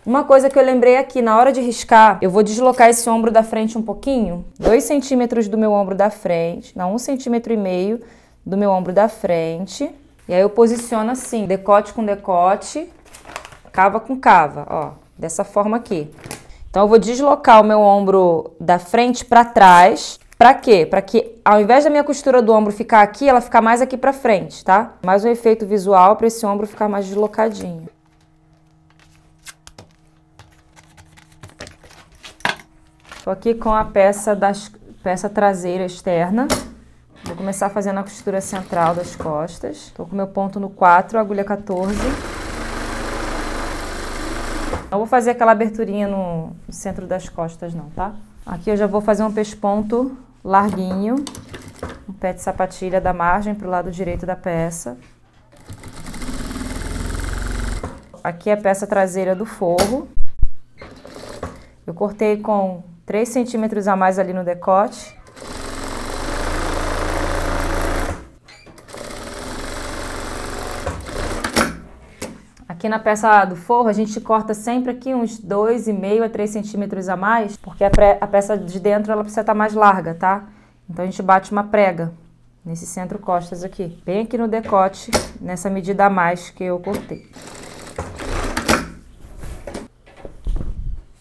Uma coisa que eu lembrei aqui, na hora de riscar, eu vou deslocar esse ombro da frente um pouquinho, 2 centímetros do meu ombro da frente, não, 1,5 centímetro do meu ombro da frente. E aí eu posiciono assim, decote com decote, cava com cava, ó, dessa forma aqui. Então eu vou deslocar o meu ombro da frente para trás. Pra quê? Pra que ao invés da minha costura do ombro ficar aqui, ela ficar mais aqui pra frente, tá? Mais um efeito visual para esse ombro ficar mais deslocadinho. Tô aqui com a peça traseira externa. Vou começar fazendo a costura central das costas. Tô com meu ponto no 4, agulha 14. Não vou fazer aquela aberturinha no centro das costas não, tá? Aqui eu já vou fazer um pesponto larguinho, um pé de sapatilha da margem para o lado direito da peça. Aqui é a peça traseira do forro. Eu cortei com 3 centímetros a mais ali no decote. Aqui na peça do forro, a gente corta sempre aqui uns 2,5 a 3 centímetros a mais, porque a peça de dentro ela precisa estar mais larga, tá? Então a gente bate uma prega nesse centro costas aqui, bem aqui no decote, nessa medida a mais que eu cortei.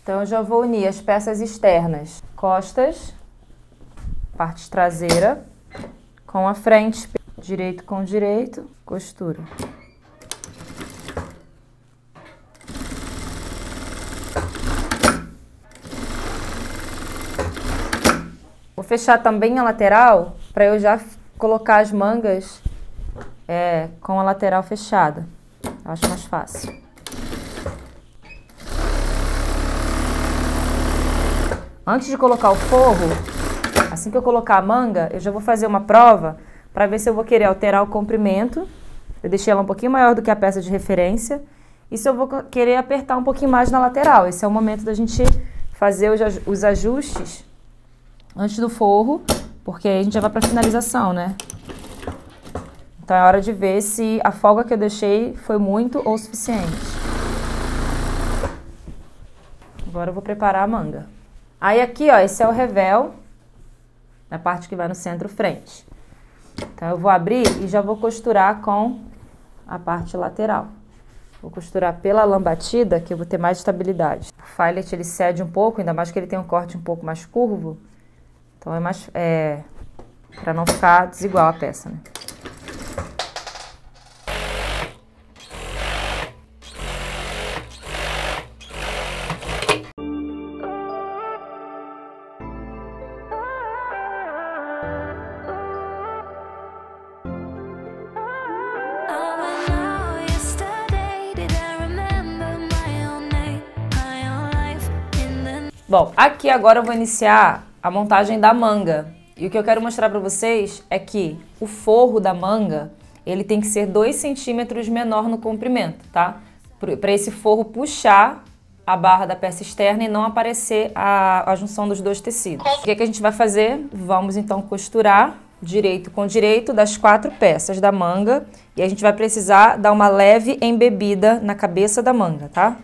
Então eu já vou unir as peças externas, costas, parte traseira, com a frente, direito com direito, costura. Vou fechar também a lateral para eu já colocar as mangas com a lateral fechada. Eu acho mais fácil. Antes de colocar o forro, assim que eu colocar a manga, eu já vou fazer uma prova para ver se eu vou querer alterar o comprimento. Eu deixei ela um pouquinho maior do que a peça de referência. E se eu vou querer apertar um pouquinho mais na lateral. Esse é o momento da gente fazer os ajustes antes do forro, porque aí a gente já vai para finalização, né? Então é hora de ver se a folga que eu deixei foi muito ou suficiente. Agora eu vou preparar a manga. Aí aqui, ó, esse é o revel, na parte que vai no centro-frente. Então eu vou abrir e já vou costurar com a parte lateral. Vou costurar pela lã batida, que eu vou ter mais estabilidade. O filet ele cede um pouco, ainda mais que ele tem um corte um pouco mais curvo. Então é mais para não ficar desigual a peça, né? Bom, aqui agora eu vou iniciar a montagem da manga. E o que eu quero mostrar para vocês é que o forro da manga, ele tem que ser 2 centímetros menor no comprimento, tá? Para esse forro puxar a barra da peça externa e não aparecer a junção dos dois tecidos. O que a gente vai fazer? Vamos então costurar direito com direito das 4 peças da manga. E a gente vai precisar dar uma leve embebida na cabeça da manga, tá?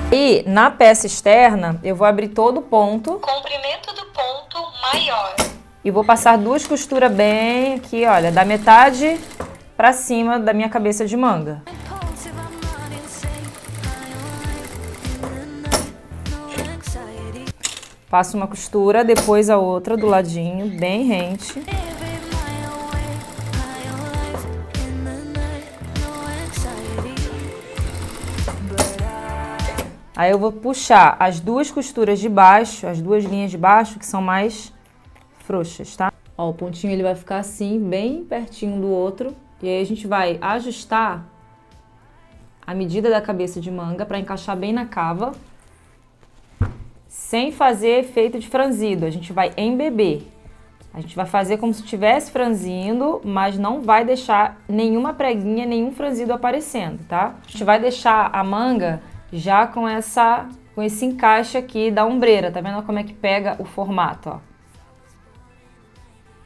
E na peça externa, eu vou abrir todo o ponto. Comprimento do ponto maior. E vou passar 2 costuras bem aqui, olha, da metade pra cima da minha cabeça de manga. Passo uma costura, depois a outra do ladinho, bem rente. Aí eu vou puxar as 2 costuras de baixo, as 2 linhas de baixo, que são mais frouxas, tá? Ó, o pontinho ele vai ficar assim, bem pertinho do outro. E aí a gente vai ajustar a medida da cabeça de manga para encaixar bem na cava, sem fazer efeito de franzido. A gente vai embeber. A gente vai fazer como se estivesse franzindo, mas não vai deixar nenhuma preguinha, nenhum franzido aparecendo, tá? A gente vai deixar a manga já com esse encaixe aqui da ombreira, tá vendo como é que pega o formato, ó?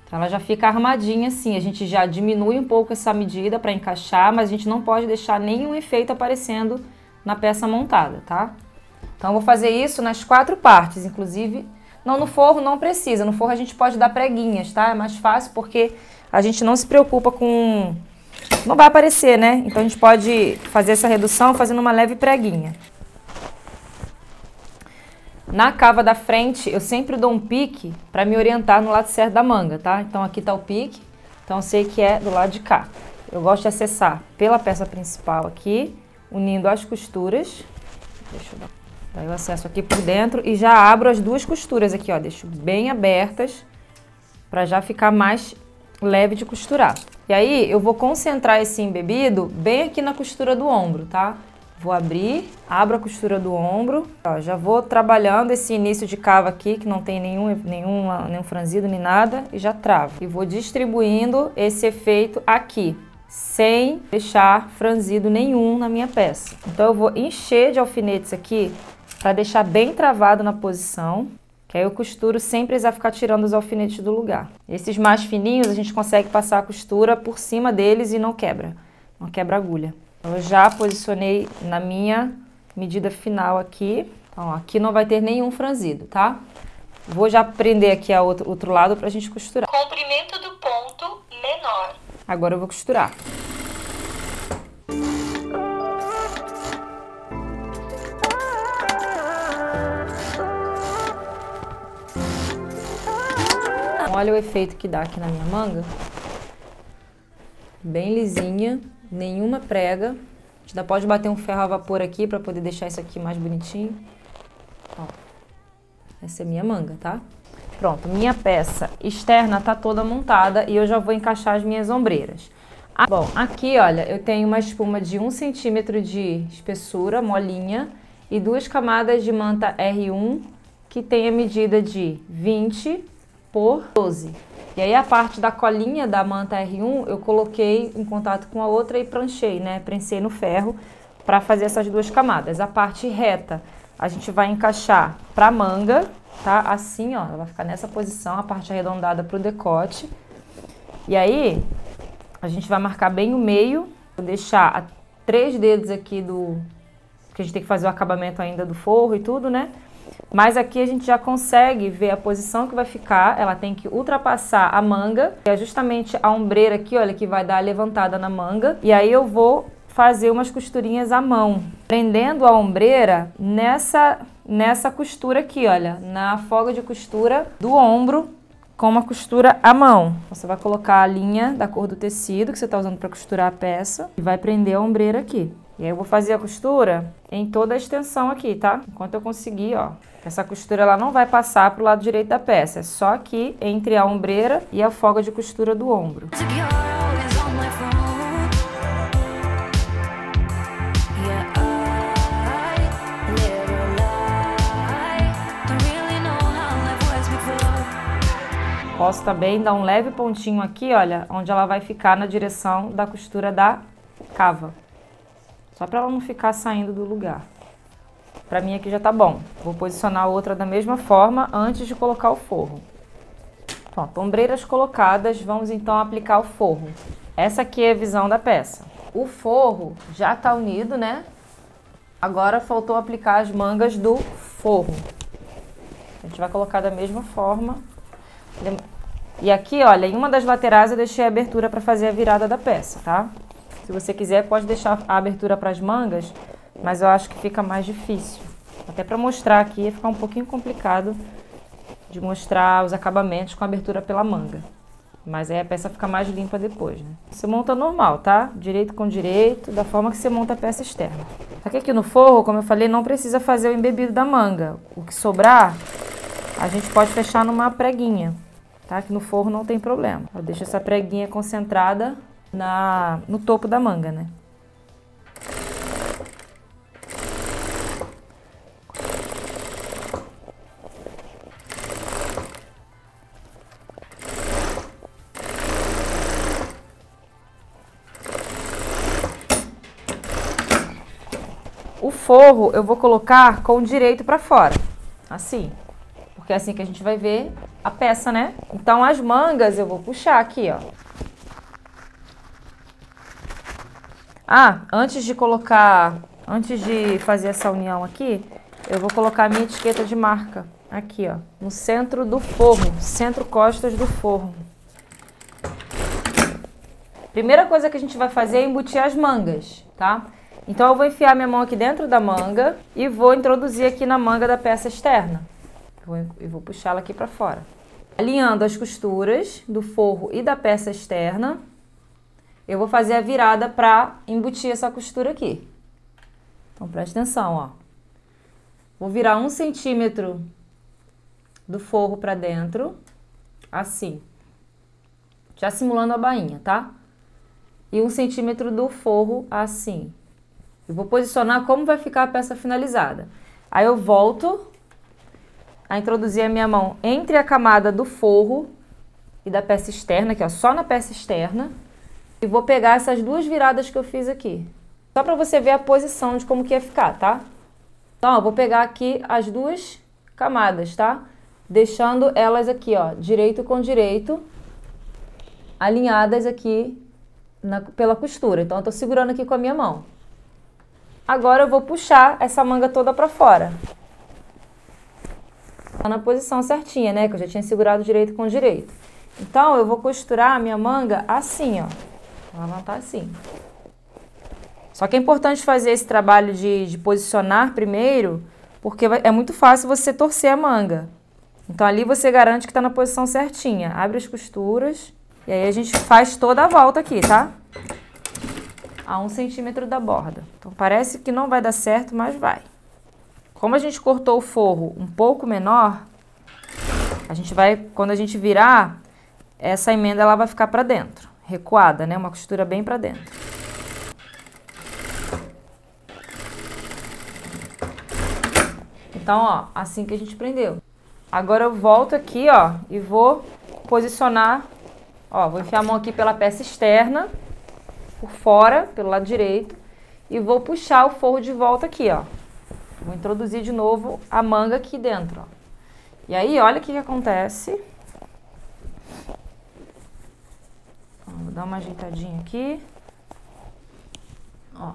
Então ela já fica armadinha assim, a gente já diminui um pouco essa medida para encaixar, mas a gente não pode deixar nenhum efeito aparecendo na peça montada, tá? Então eu vou fazer isso nas 4 partes, inclusive... Não, no forro não precisa, no forro a gente pode dar preguinhas, tá? É mais fácil porque a gente não se preocupa com... Não vai aparecer, né? Então a gente pode fazer essa redução fazendo uma leve preguinha. Na cava da frente, eu sempre dou um pique para me orientar no lado certo da manga, tá? Então aqui tá o pique, então eu sei que é do lado de cá. Eu gosto de acessar pela peça principal aqui, unindo as costuras. Deixa eu dar... Daí eu acesso aqui por dentro e já abro as 2 costuras aqui, ó. Deixo bem abertas para já ficar mais leve de costurar. E aí eu vou concentrar esse embebido bem aqui na costura do ombro, tá? Vou abrir, abro a costura do ombro. Ó, já vou trabalhando esse início de cava aqui, que não tem nenhum franzido nem nada, e já travo. E vou distribuindo esse efeito aqui, sem deixar franzido nenhum na minha peça. Então eu vou encher de alfinetes aqui, para deixar bem travado na posição, que aí eu costuro sem precisar ficar tirando os alfinetes do lugar. Esses mais fininhos a gente consegue passar a costura por cima deles e não quebra a agulha. Eu já posicionei na minha medida final aqui, então ó, aqui não vai ter nenhum franzido, tá? Vou já prender aqui a outro lado pra gente costurar. Comprimento do ponto menor. Agora eu vou costurar. Olha o efeito que dá aqui na minha manga. Bem lisinha, nenhuma prega. A gente ainda pode bater um ferro a vapor aqui para poder deixar isso aqui mais bonitinho. Ó, essa é a minha manga, tá? Pronto, minha peça externa tá toda montada e eu já vou encaixar as minhas ombreiras. Bom, aqui, olha, eu tenho uma espuma de 1 centímetro de espessura, molinha, e 2 camadas de manta R1, que tem a medida de 20 por 12. E aí a parte da colinha da manta R1 eu coloquei em contato com a outra e pranchei, né? Prensei no ferro para fazer essas 2 camadas. A parte reta a gente vai encaixar para manga, tá? Assim, ó, ela vai ficar nessa posição, a parte arredondada para o decote. E aí a gente vai marcar bem o meio, vou deixar 3 dedos aqui porque a gente tem que fazer o acabamento ainda do forro e tudo, né? Mas aqui a gente já consegue ver a posição que vai ficar, ela tem que ultrapassar a manga, que é justamente a ombreira aqui, olha, que vai dar a levantada na manga. E aí eu vou fazer umas costurinhas à mão, prendendo a ombreira nessa costura aqui, olha, na folga de costura do ombro, com uma costura à mão. Você vai colocar a linha da cor do tecido que você está usando para costurar a peça e vai prender a ombreira aqui. E aí eu vou fazer a costura em toda a extensão aqui, tá? Enquanto eu conseguir, ó. Essa costura ela não vai passar pro lado direito da peça, é só aqui entre a ombreira e a folga de costura do ombro. Posso também dar um leve pontinho aqui, olha, onde ela vai ficar na direção da costura da cava. Só para ela não ficar saindo do lugar. Para mim aqui já tá bom. Vou posicionar a outra da mesma forma antes de colocar o forro. Pronto, ombreiras colocadas, vamos então aplicar o forro. Essa aqui é a visão da peça. O forro já tá unido, né? Agora faltou aplicar as mangas do forro. A gente vai colocar da mesma forma. E aqui, olha, em uma das laterais eu deixei a abertura para fazer a virada da peça, tá? Se você quiser, pode deixar a abertura para as mangas, mas eu acho que fica mais difícil. Até para mostrar aqui, ia ficar um pouquinho complicado de mostrar os acabamentos com a abertura pela manga. Mas aí a peça fica mais limpa depois, né? Você monta normal, tá? Direito com direito, da forma que você monta a peça externa. Aqui no forro, como eu falei, não precisa fazer o embebido da manga. O que sobrar, a gente pode fechar numa preguinha, tá? Que no forro não tem problema. Eu deixo essa preguinha concentrada no topo da manga, né? O forro eu vou colocar com o direito para fora, assim. Porque é assim que a gente vai ver a peça, né? Então, as mangas eu vou puxar aqui, ó. Ah, antes de fazer essa união aqui, eu vou colocar a minha etiqueta de marca aqui, ó, no centro do forro, centro costas do forro. Primeira coisa que a gente vai fazer é embutir as mangas, tá? Então, eu vou enfiar minha mão aqui dentro da manga e vou introduzir aqui na manga da peça externa. E vou puxá-la aqui para fora. Alinhando as costuras do forro e da peça externa, eu vou fazer a virada para embutir essa costura aqui. Então, preste atenção, ó. Vou virar 1 centímetro do forro para dentro, assim. Já simulando a bainha, tá? E 1 centímetro do forro, assim. Eu vou posicionar como vai ficar a peça finalizada. Aí eu volto a introduzir a minha mão entre a camada do forro e da peça externa, aqui ó, só na peça externa. E vou pegar essas duas viradas que eu fiz aqui. Só para você ver a posição de como que ia ficar, tá? Então, eu vou pegar aqui as duas camadas, tá? Deixando elas aqui, ó, direito com direito, alinhadas aqui pela costura. Então, eu tô segurando aqui com a minha mão. Agora, eu vou puxar essa manga toda para fora. Tá na posição certinha, né? Que eu já tinha segurado direito com direito. Então, eu vou costurar a minha manga assim, ó. Vou levantar assim. Só que é importante fazer esse trabalho de posicionar primeiro, porque é muito fácil você torcer a manga. Então, ali você garante que tá na posição certinha. Abre as costuras e aí a gente faz toda a volta aqui, tá? A 1 centímetro da borda. Então, parece que não vai dar certo, mas vai. Como a gente cortou o forro um pouco menor, a gente vai, quando a gente virar, essa emenda ela vai ficar para dentro, recuada, né? Uma costura bem para dentro. Então, ó, assim que a gente prendeu. Agora eu volto aqui, ó, e vou posicionar, ó, vou enfiar a mão aqui pela peça externa, por fora, pelo lado direito, e vou puxar o forro de volta aqui, ó. Vou introduzir de novo a manga aqui dentro, ó. E aí, olha o que acontece. Vou dar uma ajeitadinha aqui. Ó.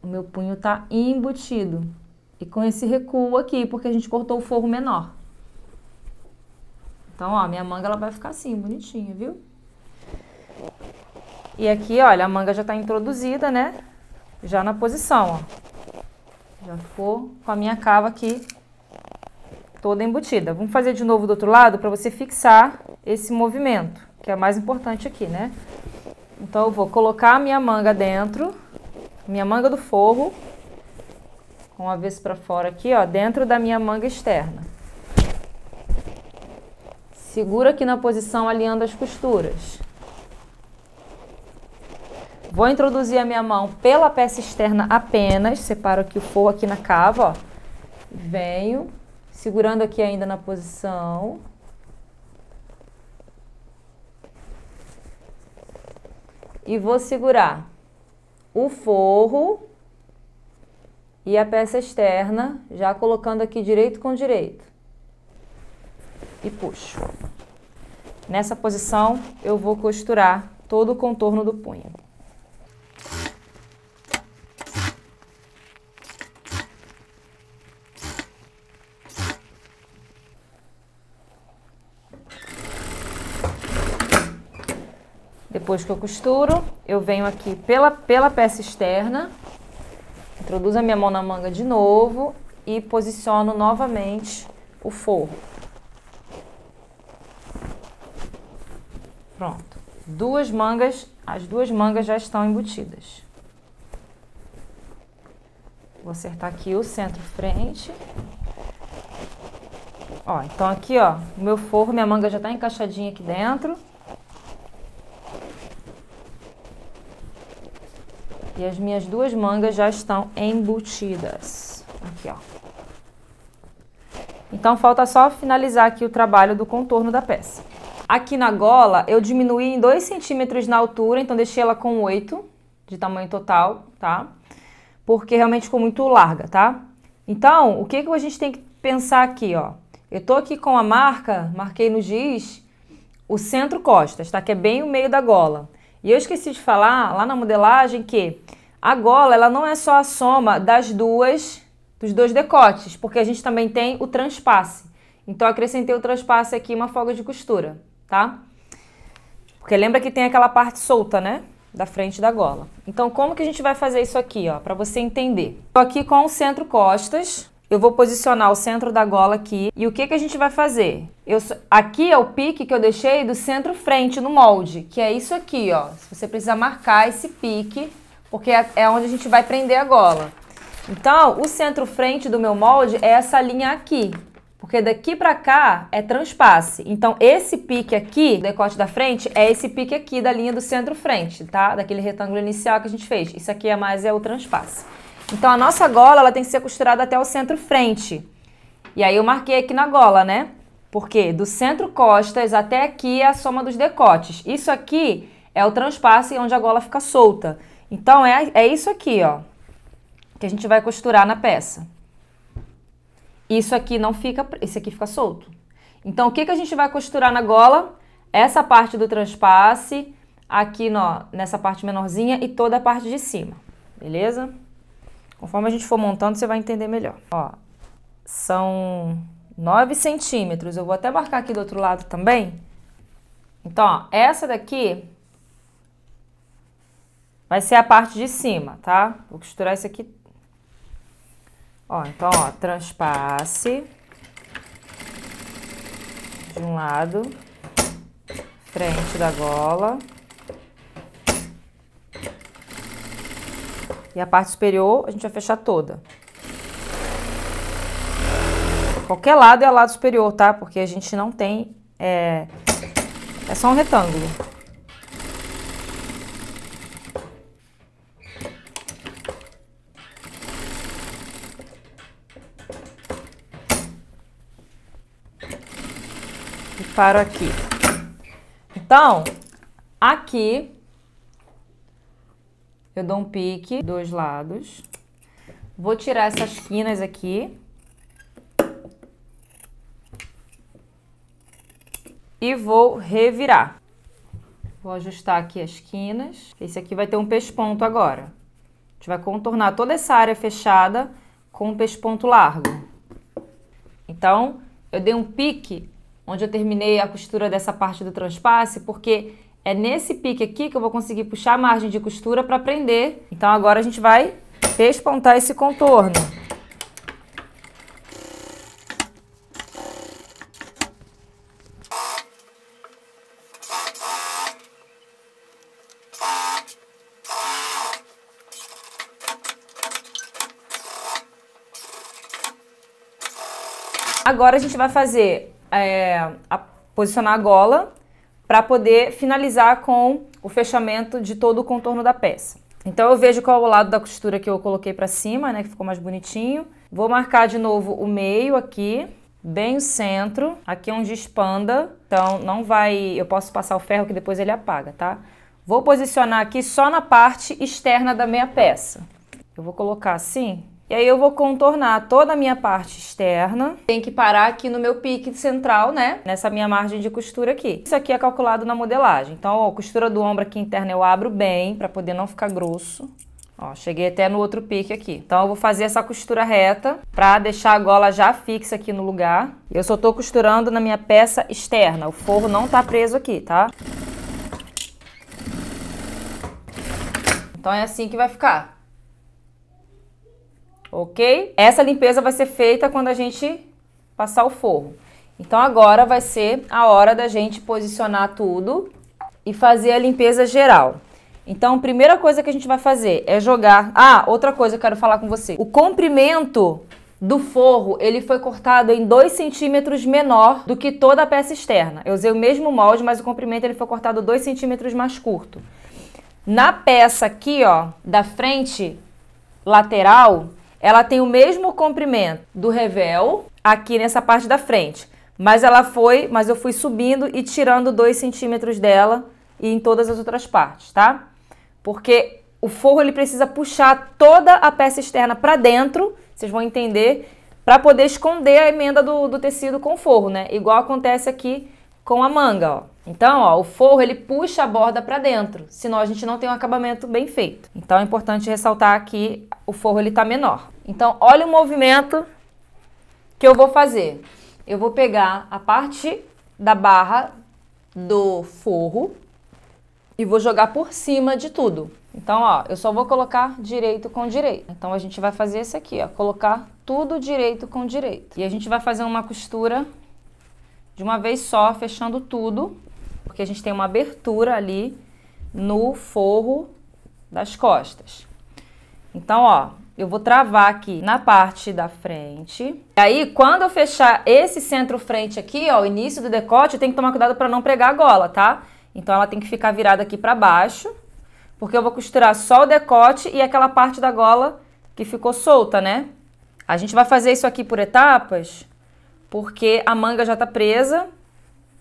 O meu punho tá embutido. E com esse recuo aqui, porque a gente cortou o forro menor. Então, ó, minha manga ela vai ficar assim, bonitinha, viu? E aqui, olha, a manga já tá introduzida, né? Já na posição, ó. Já ficou com a minha cava aqui toda embutida. Vamos fazer de novo do outro lado para você fixar esse movimento, que é o mais importante aqui, né? Então, eu vou colocar a minha manga dentro, minha manga do forro, com o avesso para fora aqui, ó, dentro da minha manga externa. Segura aqui na posição, alinhando as costuras. Vou introduzir a minha mão pela peça externa apenas, separo aqui o forro aqui na cava, ó. Venho, segurando aqui ainda na posição. E vou segurar o forro e a peça externa, já colocando aqui direito com direito. E puxo. Nessa posição, eu vou costurar todo o contorno do punho. Depois que eu costuro, eu venho aqui pela peça externa, introduzo a minha mão na manga de novo e posiciono novamente o forro. Pronto. As duas mangas já estão embutidas. Vou acertar aqui o centro-frente. Ó, então aqui, ó, o meu forro, minha manga já tá encaixadinha aqui dentro. E as minhas duas mangas já estão embutidas. Aqui, ó. Então, falta só finalizar aqui o trabalho do contorno da peça. Aqui na gola, eu diminuí em 2 centímetros na altura, então deixei ela com 8 de tamanho total, tá? porque realmente ficou muito larga, tá? Então, o que a gente tem que pensar aqui, ó? Eu tô aqui com a marca, marquei no giz, o centro-costas, tá? Que é bem o meio da gola. E eu esqueci de falar lá na modelagem que a gola, ela não é só a soma dos dois decotes, porque a gente também tem o transpasse. Então, eu acrescentei o transpasse aqui, uma folga de costura, tá? Porque lembra que tem aquela parte solta, né? Da frente da gola. Então, como que a gente vai fazer isso aqui, ó? Pra você entender. Tô aqui com o centro-costas. Eu vou posicionar o centro da gola aqui. E o que a gente vai fazer? Aqui é o pique que eu deixei do centro-frente no molde, que é isso aqui, ó. Você precisa marcar esse pique, porque é onde a gente vai prender a gola. Então, o centro-frente do meu molde é essa linha aqui, porque daqui pra cá é transpasse. Então, esse pique aqui, decote da frente, é esse pique aqui da linha do centro-frente, tá? Daquele retângulo inicial que a gente fez. Isso aqui é o transpasse. Então, a nossa gola, ela tem que ser costurada até o centro-frente. E aí, eu marquei aqui na gola, né? Porque do centro-costas até aqui é a soma dos decotes. Isso aqui é o transpasse onde a gola fica solta. Então, é isso aqui, ó, que a gente vai costurar na peça. Isso aqui não fica, esse aqui fica solto. Então, o que a gente vai costurar na gola? Essa parte do transpasse, aqui nessa parte menorzinha e toda a parte de cima, beleza? Conforme a gente for montando, você vai entender melhor. Ó, são 9 centímetros. Eu vou até marcar aqui do outro lado também. Então, ó, essa daqui vai ser a parte de cima, tá? Vou costurar isso aqui. Ó, então, ó, transpasse de um lado, frente da gola. E a parte superior a gente vai fechar toda. Qualquer lado é o lado superior, tá? Porque a gente não tem... É só um retângulo. E paro aqui. Então, aqui... eu dou um pique, dois lados. Vou tirar essas quinas aqui. E vou revirar. Vou ajustar aqui as quinas. Esse aqui vai ter um pesponto agora. A gente vai contornar toda essa área fechada com um pesponto largo. Então, eu dei um pique onde eu terminei a costura dessa parte do transpasse, porque... é nesse pique aqui que eu vou conseguir puxar a margem de costura para prender. Então, agora a gente vai pespontar esse contorno. Agora a gente vai fazer, posicionar a gola para poder finalizar com o fechamento de todo o contorno da peça. Então, eu vejo qual é o lado da costura que eu coloquei para cima, né, que ficou mais bonitinho. Vou marcar de novo o meio aqui, bem o centro, aqui onde expanda. Então, não vai... eu posso passar o ferro que depois ele apaga, tá? Vou posicionar aqui só na parte externa da minha peça. Eu vou colocar assim... e aí eu vou contornar toda a minha parte externa. Tem que parar aqui no meu pique central, né? Nessa minha margem de costura aqui. Isso aqui é calculado na modelagem. Então, ó, a costura do ombro aqui interna eu abro bem, pra poder não ficar grosso. Ó, cheguei até no outro pique aqui. Então, eu vou fazer essa costura reta pra deixar a gola já fixa aqui no lugar. Eu só tô costurando na minha peça externa. O forro não tá preso aqui, tá? Então, é assim que vai ficar. Ok? Essa limpeza vai ser feita quando a gente passar o forro. Então, agora vai ser a hora da gente posicionar tudo e fazer a limpeza geral. Então, a primeira coisa que a gente vai fazer é jogar... Ah, outra coisa que eu quero falar com você. O comprimento do forro, ele foi cortado em 2 centímetros menor do que toda a peça externa. Eu usei o mesmo molde, mas o comprimento ele foi cortado 2 centímetros mais curto. Na peça aqui, ó, da frente lateral... ela tem o mesmo comprimento do revel aqui nessa parte da frente. Mas eu fui subindo e tirando 2 centímetros dela e em todas as outras partes, tá? Porque o forro ele precisa puxar toda a peça externa para dentro, vocês vão entender, para poder esconder a emenda do tecido com o forro, né? Igual acontece aqui com a manga, ó. Então, ó, o forro ele puxa a borda para dentro, senão a gente não tem um acabamento bem feito. Então é importante ressaltar que o forro ele tá menor. Então, olha o movimento que eu vou fazer. Eu vou pegar a parte da barra do forro e vou jogar por cima de tudo. Então, ó, eu só vou colocar direito com direito. Então, a gente vai fazer esse aqui, ó, colocar tudo direito com direito. E a gente vai fazer uma costura de uma vez só, fechando tudo, porque a gente tem uma abertura ali no forro das costas. Então, ó, eu vou travar aqui na parte da frente. E aí, quando eu fechar esse centro-frente aqui, ó, o início do decote, eu tenho que tomar cuidado para não pregar a gola, tá? Então, ela tem que ficar virada aqui para baixo, porque eu vou costurar só o decote e aquela parte da gola que ficou solta, né? A gente vai fazer isso aqui por etapas, porque a manga já tá presa,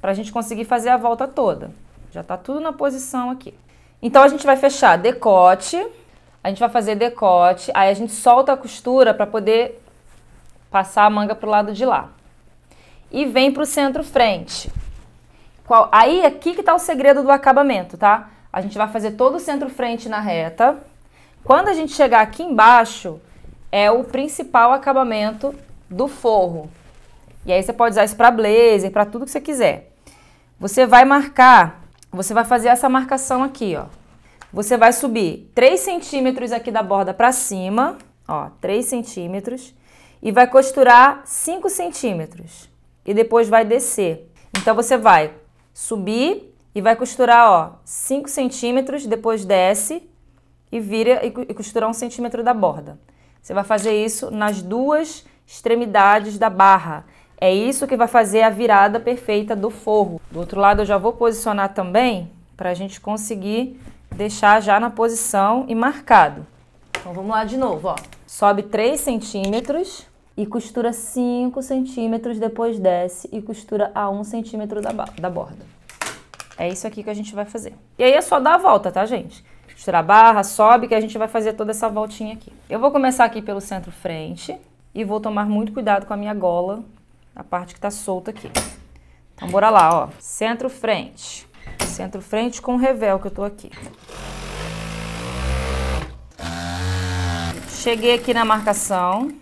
pra gente conseguir fazer a volta toda. Já tá tudo na posição aqui. Então, a gente vai fechar decote, a gente vai fazer decote, aí a gente solta a costura pra poder passar a manga pro lado de lá. E vem pro centro-frente. Aí, aqui que tá o segredo do acabamento, tá? A gente vai fazer todo o centro-frente na reta. Quando a gente chegar aqui embaixo, é o principal acabamento do forro. E aí você pode usar isso para blazer, para tudo que você quiser. Você vai marcar, você vai fazer essa marcação aqui, ó. Você vai subir 3 centímetros aqui da borda para cima, ó, 3 centímetros. E vai costurar 5 centímetros. E depois vai descer. Então, você vai subir e vai costurar, ó, 5 centímetros, depois desce e vira e costura 1 centímetro da borda. Você vai fazer isso nas duas extremidades da barra. É isso que vai fazer a virada perfeita do forro. Do outro lado eu já vou posicionar também, para a gente conseguir deixar já na posição e marcado. Então vamos lá de novo, ó. Sobe 3 centímetros e costura 5 centímetros, depois desce e costura a 1 centímetro da borda. É isso aqui que a gente vai fazer. E aí é só dar a volta, tá, gente? Costurar a barra, sobe, que a gente vai fazer toda essa voltinha aqui. Eu vou começar aqui pelo centro-frente e vou tomar muito cuidado com a minha gola, a parte que tá solta aqui. Então, bora lá, ó. Centro-frente. Centro-frente com revel que eu tô aqui. Cheguei aqui na marcação.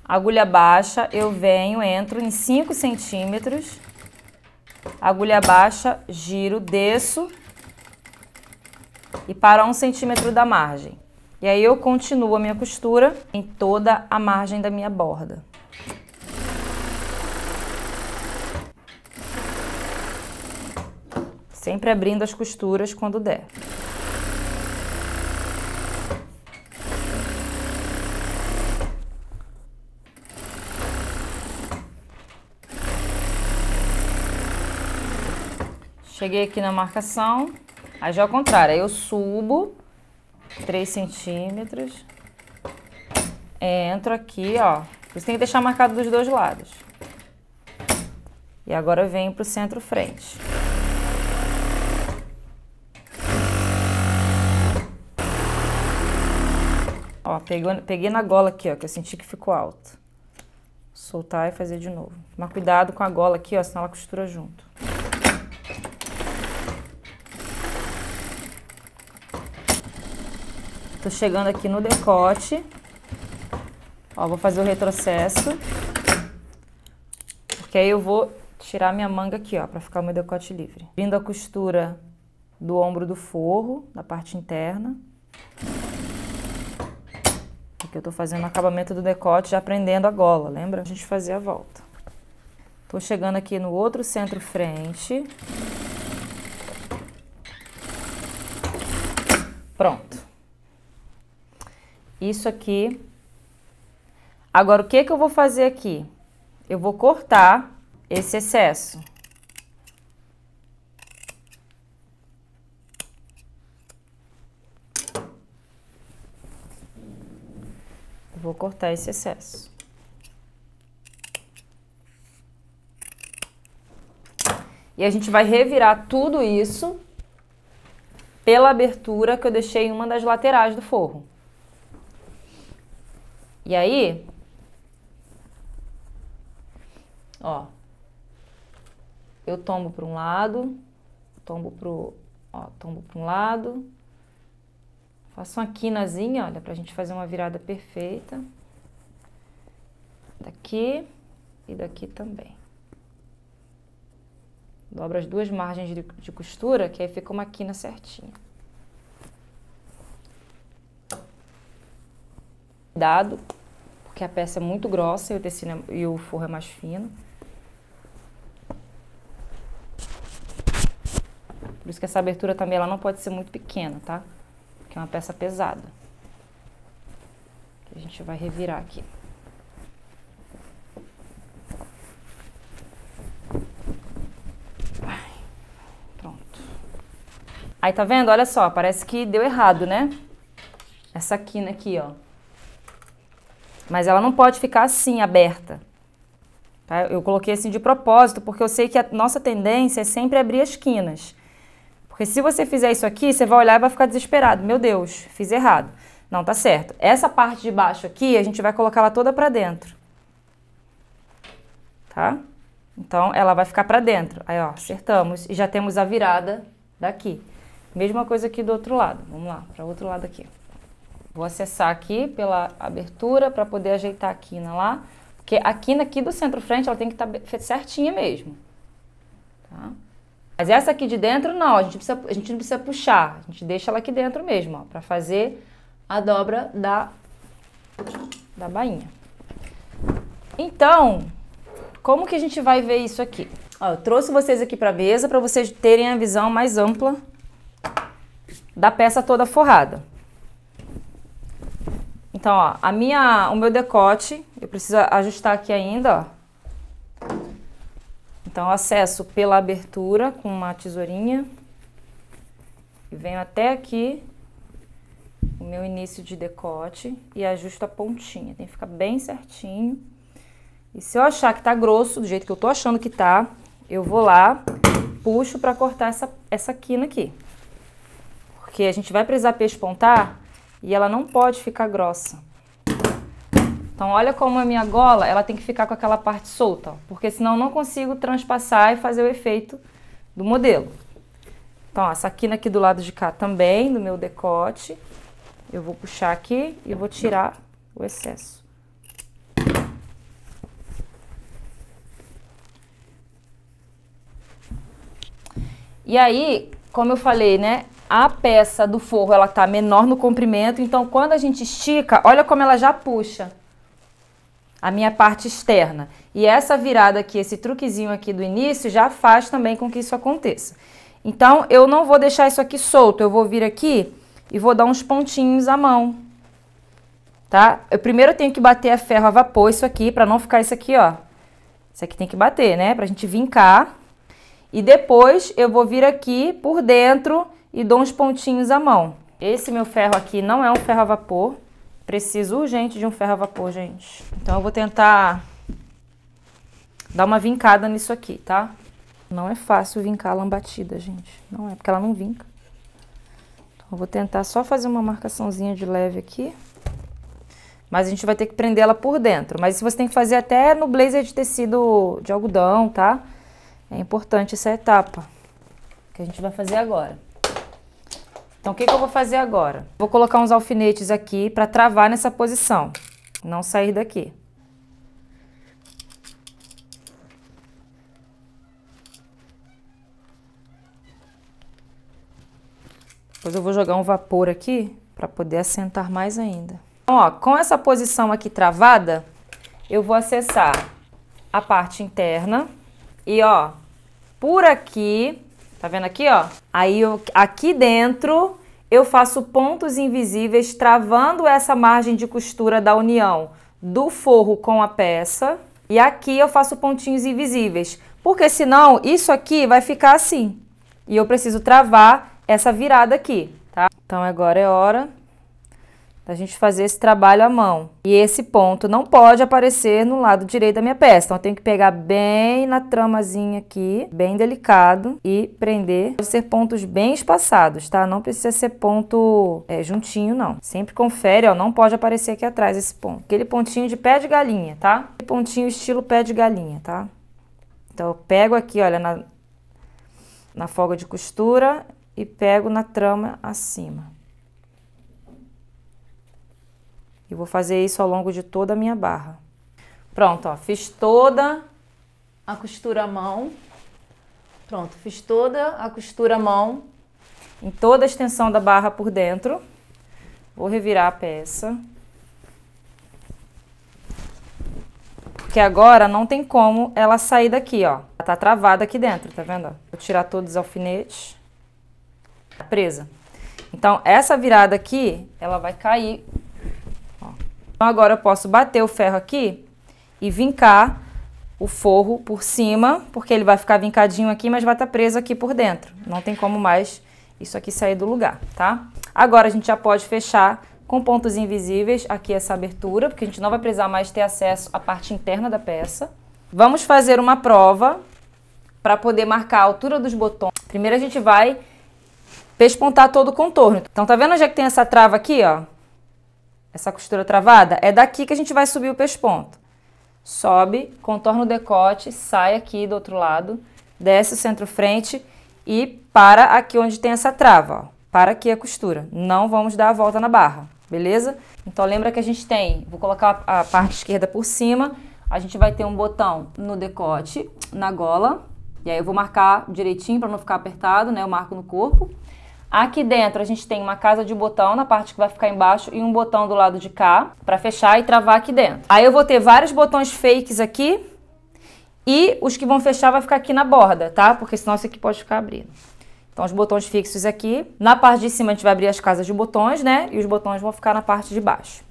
Agulha baixa, eu venho, entro em 5 centímetros. Agulha baixa, giro, desço e paro a 1 centímetro da margem. E aí eu continuo a minha costura em toda a margem da minha borda. Sempre abrindo as costuras quando der. Cheguei aqui na marcação, aí já ao contrário, aí eu subo 3 centímetros, entro aqui, ó, você tem que deixar marcado dos dois lados. E agora eu venho pro centro-frente. Ó, peguei na gola aqui, ó, que eu senti que ficou alto. Soltar e fazer de novo. Tomar cuidado com a gola aqui, ó, senão ela costura junto. Tô chegando aqui no decote. Ó, vou fazer o retrocesso. Porque aí eu vou tirar minha manga aqui, ó, pra ficar o meu decote livre. Vindo a costura do ombro do forro, da parte interna. Aqui eu tô fazendo o acabamento do decote, já prendendo a gola, lembra? A gente fazia a volta. Tô chegando aqui no outro centro-frente. Pronto. Isso aqui. Agora, o que que eu vou fazer aqui? Eu vou cortar esse excesso. Vou cortar esse excesso. E a gente vai revirar tudo isso pela abertura que eu deixei em uma das laterais do forro. E aí, ó, eu tombo para um lado, tombo para um lado, faço uma quinazinha, olha, pra gente fazer uma virada perfeita. Daqui e daqui também. Dobro as duas margens de costura, que aí fica uma quina certinha. Cuidado, porque a peça é muito grossa e o tecido e o forro é mais fino. Por isso que essa abertura também ela não pode ser muito pequena, tá? Porque é uma peça pesada. A gente vai revirar aqui. Pronto. Aí tá vendo? Olha só, parece que deu errado, né? Essa quina aqui, ó. Mas ela não pode ficar assim, aberta. Tá? Eu coloquei assim de propósito, porque eu sei que a nossa tendência é sempre abrir as quinas. Porque se você fizer isso aqui, você vai olhar e vai ficar desesperado. Meu Deus, fiz errado. Não, tá certo. Essa parte de baixo aqui, a gente vai colocar ela toda pra dentro. Tá? Então, ela vai ficar pra dentro. Aí, ó, acertamos. E já temos a virada daqui. Mesma coisa aqui do outro lado. Vamos lá, para o outro lado aqui. Vou acessar aqui pela abertura para poder ajeitar a quina lá. Porque a quina aqui do centro-frente, ela tem que estar certinha mesmo. Tá? Mas essa aqui de dentro, não. A gente não precisa puxar. A gente deixa ela aqui dentro mesmo, ó. Para fazer a dobra da bainha. Então, como que a gente vai ver isso aqui? Ó, eu trouxe vocês aqui para a mesa para vocês terem a visão mais ampla da peça toda forrada. Então, ó, o meu decote, eu preciso ajustar aqui ainda, ó. Então, eu acesso pela abertura com uma tesourinha e venho até aqui o meu início de decote e ajusto a pontinha. Tem que ficar bem certinho. E se eu achar que tá grosso, do jeito que eu tô achando que tá, eu vou lá, puxo pra cortar essa quina aqui. Porque a gente vai precisar pespontar e ela não pode ficar grossa. Então, olha como a minha gola, ela tem que ficar com aquela parte solta, ó, porque senão eu não consigo transpassar e fazer o efeito do modelo. Então, ó, essa quina aqui do lado de cá também, do meu decote, eu vou puxar aqui e vou tirar o excesso. E aí, como eu falei, né, a peça do forro, ela tá menor no comprimento, então quando a gente estica, olha como ela já puxa a minha parte externa. E essa virada aqui, esse truquezinho aqui do início, já faz também com que isso aconteça. Então, eu não vou deixar isso aqui solto, eu vou vir aqui e vou dar uns pontinhos à mão, tá? Eu primeiro tenho que bater a ferro a vapor isso aqui, pra não ficar isso aqui, ó. Isso aqui tem que bater, né, pra gente vincar. E depois eu vou vir aqui por dentro e dou uns pontinhos à mão. Esse meu ferro aqui não é um ferro a vapor. Preciso urgente de um ferro a vapor, gente. Então eu vou tentar dar uma vincada nisso aqui, tá? Não é fácil vincar a lambatida, gente. Não é, porque ela não vinca. Então eu vou tentar só fazer uma marcaçãozinha de leve aqui. Mas a gente vai ter que prender ela por dentro. Mas isso você tem que fazer até no blazer de tecido de algodão, tá? É importante essa etapa que a gente vai fazer agora. Então, o que eu vou fazer agora? Vou colocar uns alfinetes aqui para travar nessa posição, não sair daqui. Depois eu vou jogar um vapor aqui para poder assentar mais ainda. Então, ó, com essa posição aqui travada, eu vou acessar a parte interna e, ó, por aqui, tá vendo aqui, ó? Aí, aqui dentro, eu faço pontos invisíveis, travando essa margem de costura da união do forro com a peça. E aqui eu faço pontinhos invisíveis, porque senão isso aqui vai ficar assim. E eu preciso travar essa virada aqui, tá? Então, agora é hora da gente fazer esse trabalho à mão. E esse ponto não pode aparecer no lado direito da minha peça. Então eu tenho que pegar bem na tramazinha aqui, bem delicado, e prender. Pode ser pontos bem espaçados, tá? Não precisa ser ponto juntinho, não. Sempre confere, ó, não pode aparecer aqui atrás esse ponto. Aquele pontinho de pé de galinha, tá? Aquele pontinho estilo pé de galinha, tá? Então eu pego aqui, olha, na folga de costura e pego na trama acima. E vou fazer isso ao longo de toda a minha barra. Pronto, ó, fiz toda a costura à mão. Pronto, fiz toda a costura à mão em toda a extensão da barra por dentro. Vou revirar a peça. Porque agora não tem como ela sair daqui, ó. Ela tá travada aqui dentro, tá vendo? Vou tirar todos os alfinetes. Tá presa. Então, essa virada aqui, ela vai cair. Então agora eu posso bater o ferro aqui e vincar o forro por cima, porque ele vai ficar vincadinho aqui, mas vai estar preso aqui por dentro. Não tem como mais isso aqui sair do lugar, tá? Agora a gente já pode fechar com pontos invisíveis aqui essa abertura, porque a gente não vai precisar mais ter acesso à parte interna da peça. Vamos fazer uma prova para poder marcar a altura dos botões. Primeiro a gente vai pespontar todo o contorno. Então tá vendo onde é que tem essa trava aqui, ó? Essa costura travada, é daqui que a gente vai subir o pesponto. Sobe, contorna o decote, sai aqui do outro lado, desce o centro-frente e para aqui onde tem essa trava, ó. Para aqui a costura. Não vamos dar a volta na barra, beleza? Então lembra que a gente tem, vou colocar a parte esquerda por cima, a gente vai ter um botão no decote, na gola, e aí eu vou marcar direitinho para não ficar apertado, né? Eu marco no corpo. Aqui dentro a gente tem uma casa de botão na parte que vai ficar embaixo e um botão do lado de cá para fechar e travar aqui dentro. Aí eu vou ter vários botões fakes aqui e os que vão fechar vai ficar aqui na borda, tá? Porque senão isso aqui pode ficar abrindo. Então os botões fixos aqui. Na parte de cima a gente vai abrir as casas de botões, né? E os botões vão ficar na parte de baixo.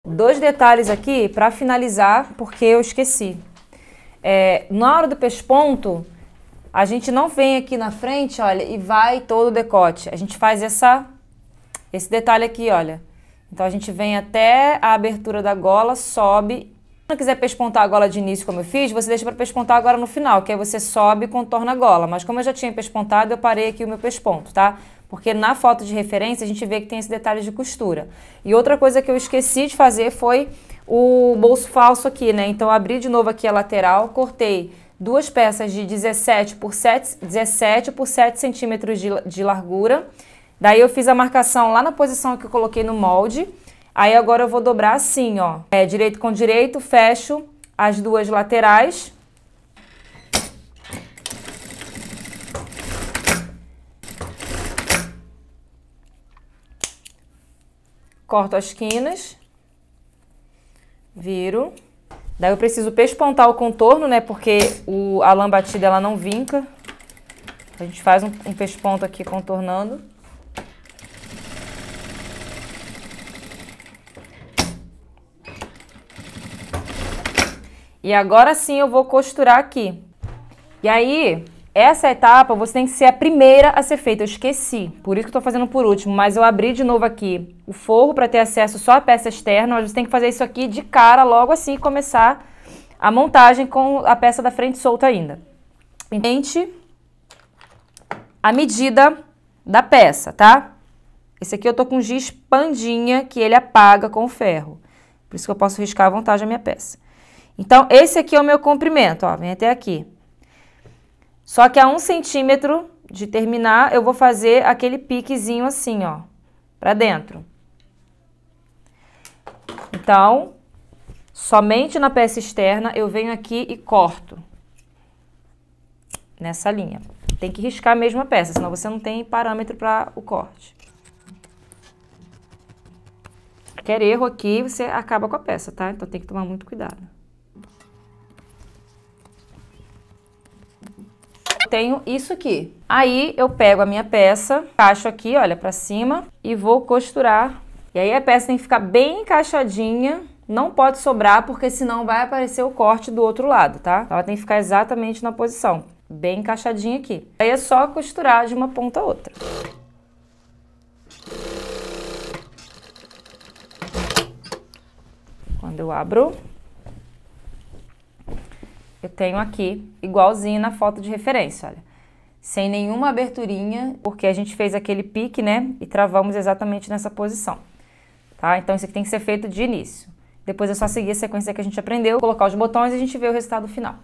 Dois detalhes aqui para finalizar, porque eu esqueci. Na hora do pesponto, a gente não vem aqui na frente, olha, e vai todo o decote. A gente faz esse detalhe aqui, olha. Então a gente vem até a abertura da gola, sobe. Se não quiser pespontar a gola de início como eu fiz, você deixa para pespontar agora no final, que aí você sobe e contorna a gola. Mas como eu já tinha pespontado, eu parei aqui o meu pesponto, tá? Porque na foto de referência a gente vê que tem esse detalhe de costura. E outra coisa que eu esqueci de fazer foi o bolso falso aqui, né? Então eu abri de novo aqui a lateral, cortei duas peças de 17 por 7 centímetros de largura. Daí eu fiz a marcação lá na posição que eu coloquei no molde. Aí agora eu vou dobrar assim, ó. Direito com direito, fecho as duas laterais. Corto as quinas, viro. Daí eu preciso pespontar o contorno, né? Porque a lã batida ela não vinca. A gente faz um pesponto aqui contornando. E agora sim eu vou costurar aqui. E aí, essa etapa você tem que ser a primeira a ser feita. Eu esqueci, por isso que eu tô fazendo por último. Mas eu abri de novo aqui o forro para ter acesso só à peça externa. Mas você tem que fazer isso aqui de cara logo assim e começar a montagem com a peça da frente solta ainda. Entende? A medida da peça, tá? Esse aqui eu tô com giz pandinha que ele apaga com o ferro. Por isso que eu posso riscar à vontade a minha peça. Então, esse aqui é o meu comprimento, ó, vem até aqui. Só que a 1 centímetro de terminar, eu vou fazer aquele piquezinho assim, ó, pra dentro. Então, somente na peça externa eu venho aqui e corto nessa linha. Tem que riscar mesmo a peça, senão você não tem parâmetro para o corte. Qualquer erro aqui, você acaba com a peça, tá? Então tem que tomar muito cuidado. Tenho isso aqui. Aí eu pego a minha peça, encaixo aqui, olha, pra cima e vou costurar. E aí a peça tem que ficar bem encaixadinha, não pode sobrar porque senão vai aparecer o corte do outro lado, tá? Ela tem que ficar exatamente na posição, bem encaixadinha aqui. Aí é só costurar de uma ponta a outra. Quando eu abro, eu tenho aqui, igualzinho na foto de referência, olha. Sem nenhuma aberturinha, porque a gente fez aquele pique, né? E travamos exatamente nessa posição, tá? Então isso aqui tem que ser feito de início. Depois é só seguir a sequência que a gente aprendeu, colocar os botões e a gente vê o resultado final.